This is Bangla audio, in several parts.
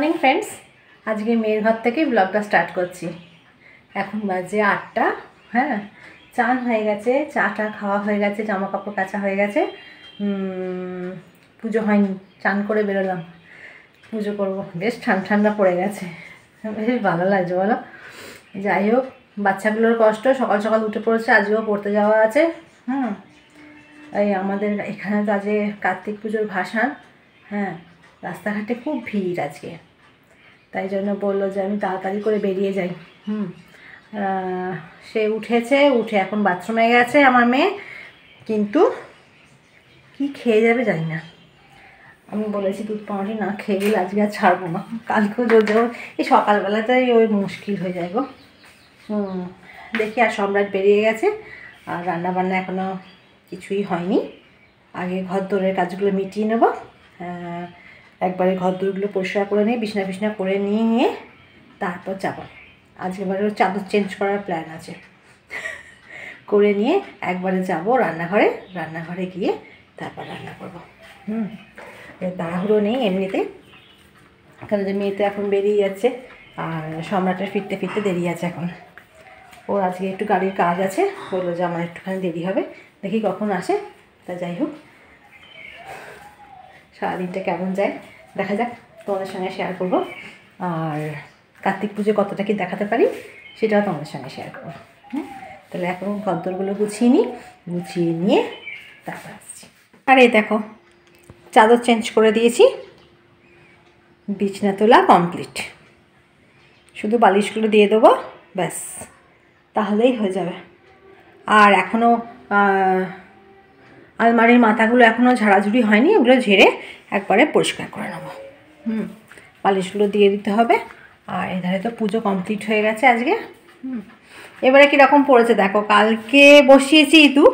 মর্নিং ফ্রেন্ডস, আজকে মেয়ের ঘর থেকে ব্লগটা স্টার্ট করছি। এখন বাজে 8টা। হ্যাঁ, চান হয়ে গেছে, চাটা খাওয়া হয়ে গেছে, জামা কাপড় কাচা হয়ে গেছে। পুজো হয়নি, চান করে বেরোলাম, পুজো করব। বেশ ঠান্ডা ঠান্ডা পড়ে গেছে, বেশ ভালো লাগছে বলো। যাই হোক, বাচ্চাগুলোর কষ্ট, সকাল সকাল উঠে পড়েছে, আজকেও পড়তে যাওয়া আছে। এই আমাদের এখানে তো আজকে কার্তিক পুজোর ভাসান। হ্যাঁ, রাস্তাঘাটে খুব ভিড় আজকে, তাই জন্য বললো যে আমি তাড়াতাড়ি করে বেরিয়ে যাই। সে উঠে এখন বাথরুমে গেছে আমার মেয়ে, কিন্তু কি খেয়ে যাবে জানি না। আমি বলেছি দুধ পাউরুটি না খেয়ে গেলে আজকে আর ছাড়বো না, কালকেও যদি এই সকালবেলাটাই ওই মুশকিল হয়ে যায় গো। দেখি, আর সম্রাট বেরিয়ে গেছে, আর রান্নাবান্না এখনও কিছুই হয়নি। আগে ঘর দোরের কাজগুলো মিটিয়ে নেব, একবারে ঘর দোরগুলো পরিষ্কার করে নিয়ে বিছনা করে নিয়ে তারপর যাব। আজকে এবারে চাদর চেঞ্জ করার প্ল্যান আছে, করে নিয়ে একবারে যাব রান্নাঘরে গিয়ে তারপর রান্না করব। তাড়াহুড়ো নেই এমনিতে, কারণ যে মেয়ে তো এখন বেরিয়ে যাচ্ছে, আর সম্রাটের ফিরতে দেরি আছে এখন। ওর আজকে একটু গাড়ির কাজ আছে, বললো যে আমার একটুখানি দেরি হবে, দেখি কখন আসে। তা যাই হোক, সারাদিনটা কেমন যায় দেখা যাক, তোমাদের সঙ্গে শেয়ার করব। আর কার্তিক পুজো কতটা কি দেখাতে পারি সেটাও তোমাদের সঙ্গে শেয়ার করবো। তাহলে এখন কদ্দরগুলো গুছিয়ে নিয়ে তারপর আসছি। আর এই দেখো, চাদর চেঞ্জ করে দিয়েছি, বিছনা তোলা কমপ্লিট, শুধু বালিশগুলো দিয়ে দেবো, ব্যাস, তাহলেই হয়ে যাবে। আর এখনও আলমারির মাথাগুলো এখনও ঝাড়াঝুড়ি হয়নি, ওগুলো ঝেড়ে একবারে পরিষ্কার করে নেব। বালিশগুলো দিয়ে দিতে হবে। আর এধারে তো পুজো কমপ্লিট হয়ে গেছে আজকে। এবারে কীরকম পড়েছে দেখো, কালকে বসিয়েছি ইতু,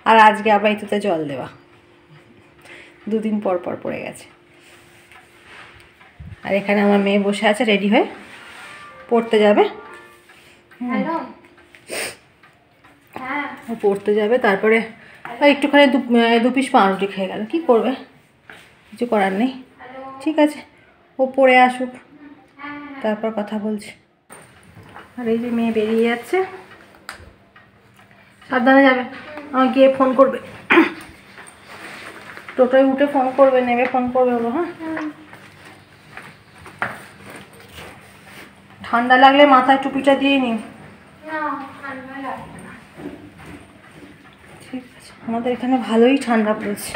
আর আজকে আবার ইতুতে জল দেওয়া, দুদিন পর পড়ে গেছে। আর এখানে আমার মেয়ে বসে আছে রেডি হয়ে পড়তে যাবে। ও পড়তে যাবে, তারপরে একটুখানি দু পিস পাউরুটি খেয়ে গেল, কী করবে, কিছু করার নেই। ঠিক আছে, ও পড়ে আসুক, তারপর কথা বলছি। আর এই যে মেয়ে বেরিয়ে যাচ্ছে, সাবধানে যাবে, আমাকে গিয়ে ফোন করবে, টোটোয় উঠে ফোন করবে, নেমে ফোন করবে ওগুলো। হ্যাঁ, ঠান্ডা লাগলে মাথায় টুপিটা দিয়ে নিন। ঠিক আছে, আমাদের এখানে ভালোই ঠান্ডা পড়েছে।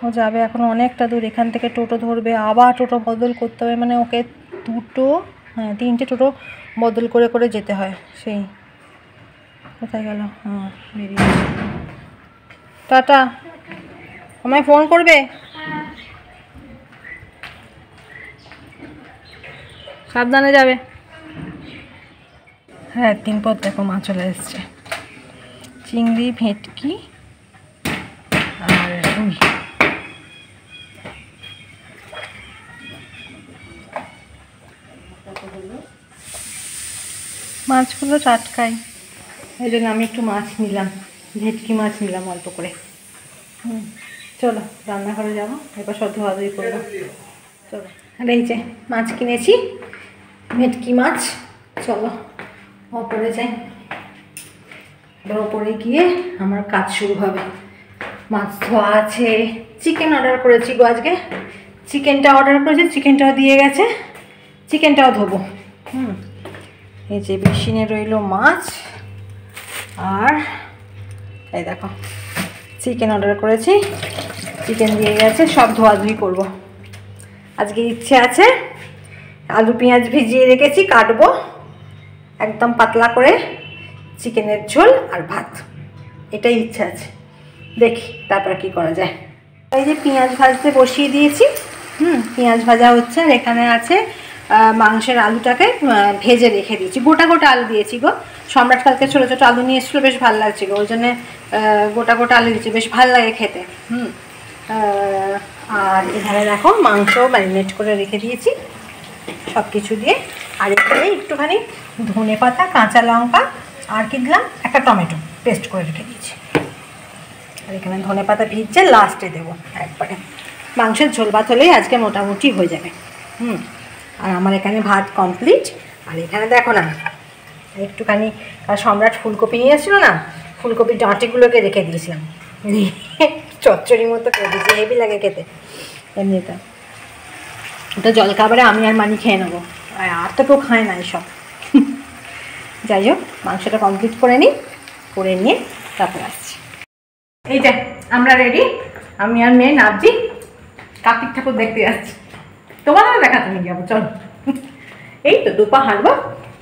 ও যাবে এখন অনেকটা দূর, এখান থেকে টোটো ধরবে, আবার টোটো বদল করতে হবে, মানে ওকে তিনটে টোটো বদল করে যেতে হয়। সেই কোথায় গেল? বেরিয়ে টাটা, আমায় ফোন করবে, সাবধানে যাবে। হ্যাঁ, একদিন পর দেখো মা চলে এসছে, চিংড়ি, ভেটকি আর রুই। মাছগুলো টাটকাই, এই জন্য আমি একটু মাছ নিলাম, ভেটকি মাছ নিলাম অল্প করে। চলো রান্নাঘরে যাবো, এবার সব ধোয়াধুয়ি করবো। চলো, আর এই যে মাছ কিনেছি, ভেটকি মাছ। চলো ওপরে যাই, এবার ওপরে গিয়ে আমার কাজ শুরু হবে। মাছ ধোয়া আছে, চিকেন অর্ডার করেছি গো আজকে, চিকেনটাও দিয়ে গেছে, চিকেনটাও ধোবো। এই যে বেসিনে রইল মাছ, আর এই দেখো চিকেন অর্ডার করেছি, চিকেন দিয়ে গেছে, সব ধোয়াধুয়ি করব। আজকে ইচ্ছে আছে, আলু পেঁয়াজ ভিজিয়ে রেখেছি, কাটবো একদম পাতলা করে, চিকেনের ঝোল আর ভাত, এটাই ইচ্ছা আছে। দেখি তারপর কি করা যায়। এই যে পেঁয়াজ ভাজতে বসিয়ে দিয়েছি, পেঁয়াজ ভাজা হচ্ছে। আর এখানে আছে মাংসের আলুটাকে ভেজে রেখে দিয়েছি, গোটা আলু দিয়েছি গো। সম্রাট কালকে ছোটো ছোটো আলু নিয়ে এসেছিলো, বেশ ভালো লাগছিলো, ওই জন্যে গোটা আলু দিয়েছি, বেশ ভালো লাগে খেতে। আর এখানে দেখো মাংস ম্যারিনেট করে রেখে দিয়েছি সব কিছু দিয়ে। আর এখানে একটুখানি ধনেপাতা, কাঁচা লঙ্কা আর কি দিলাম, একটা টমেটো পেস্ট করে রেখে দিয়েছি। আর এখানে ধনেপাতা ভিজছে, লাস্টে দেবো একবারে। মাংসের ঝোল ভাত হলেই আজকে মোটামুটি হয়ে যাবে। আর আমার এখানে ভাত কমপ্লিট। আর এখানে দেখো না, একটুখানি সম্রাট ফুলকপি নিয়ে এসেছিলো না, ফুলকপির ডাঁটিগুলোকে রেখে দিয়েছিলাম, চচ্চড়ির মতো করে দিয়েছি, হেভি লাগে খেতে এমনিটা। ওটা জলখাবারে আমি আর মানি খেয়ে নেবো, আর তো কেউ খায় না এসব। যাই হোক, মাংসটা কমপ্লিট করে নিই, করে নিয়ে তারপর আসছি। এই যে আমরা রেডি, আমি আর মেয়ে নাচছি, কার্তিক ঠাকুর দেখতে যাচ্ছি। তোমাদের দেখাতে নিয়ে যাবো, চলো। এই তো দুপা হাঁটবো,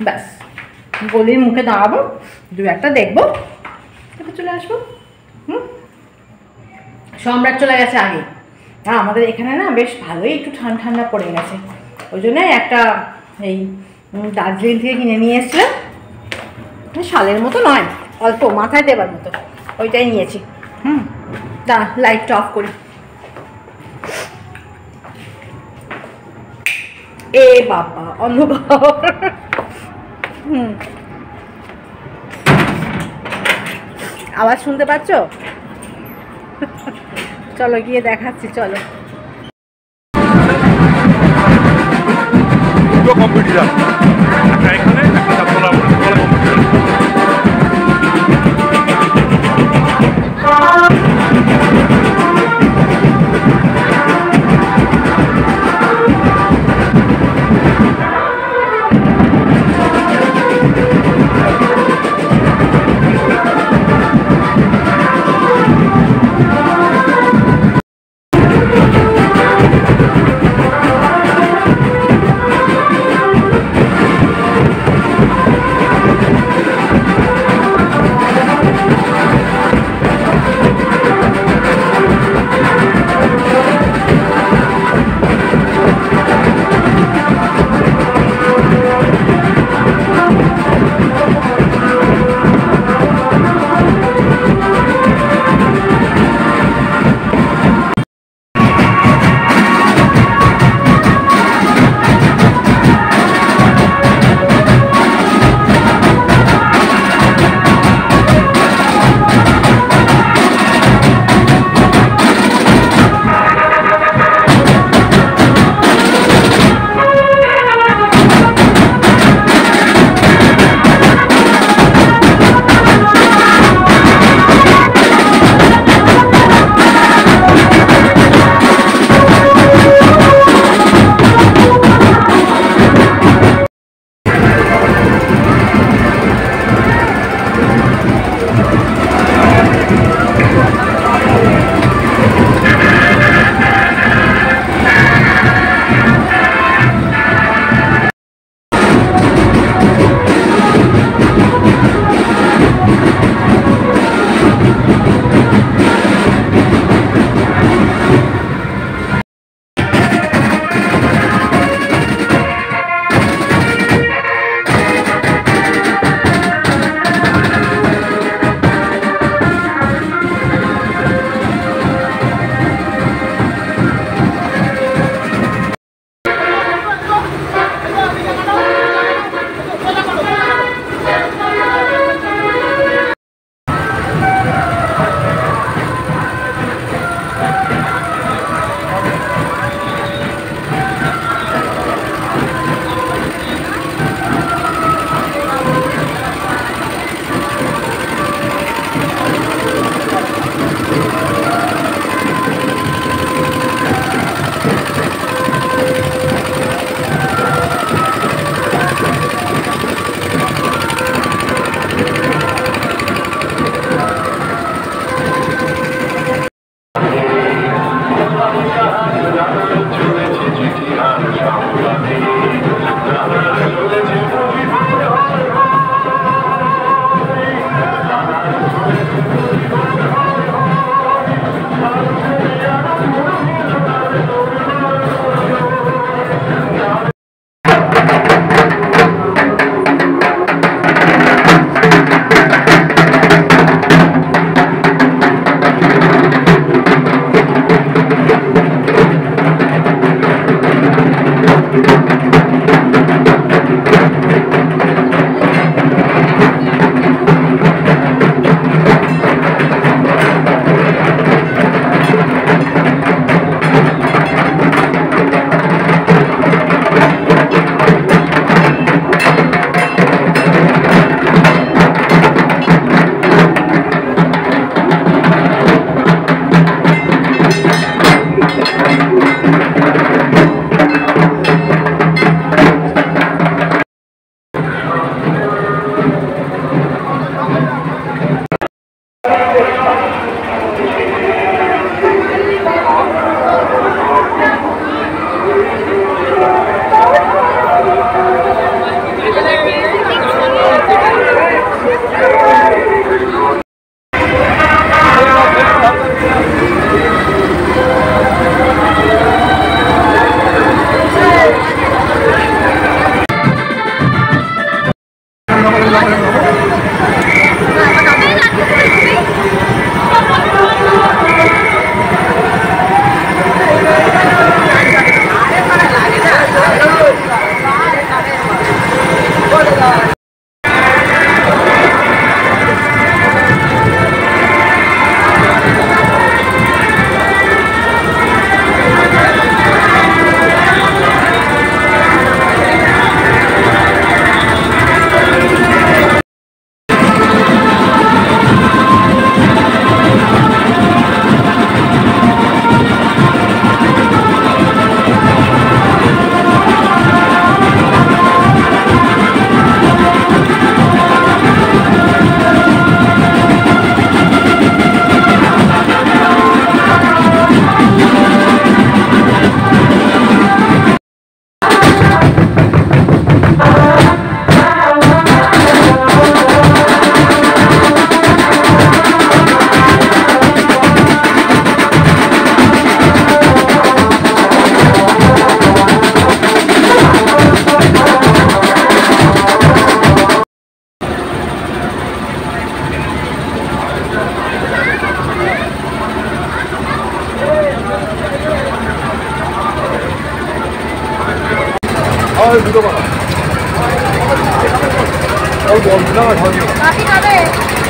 ব্যাস গলির মুখে দাঁড়াবো, দু একটা দেখবো, তারপর চলে আসবো। সম্রাট চলে গেছে আগে। আর আমাদের এখানে না বেশ ভালোই একটু ঠান্ডা ঠান্ডা পড়ে গেছে, ওই জন্য একটা এই দার্জিলিং থেকে কিনে নিয়ে এসেছিলাম, শালের মতো নয়, অল্প মাথায় দেবার মতো, ওইটাই নিয়েছি। তা লাইটটা অফ করি। এ বাবা অন্ধকার। আওয়াজ শুনতে পাচ্ছ? চলো গিয়ে দেখাচ্ছি, চলো। কম্পিটিশন এখানে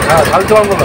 হ্যাঁ ঝাল চাওয়ার মতো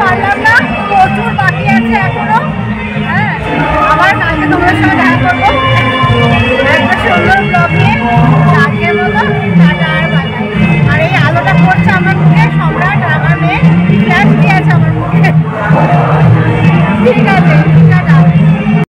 পারলাম না, প্রচুর বাকি আছে এখনো। হ্যাঁ, আবার কালকে তোমাদের সঙ্গে দেখা করবো একটা সুন্দর ব্লগ নিয়ে।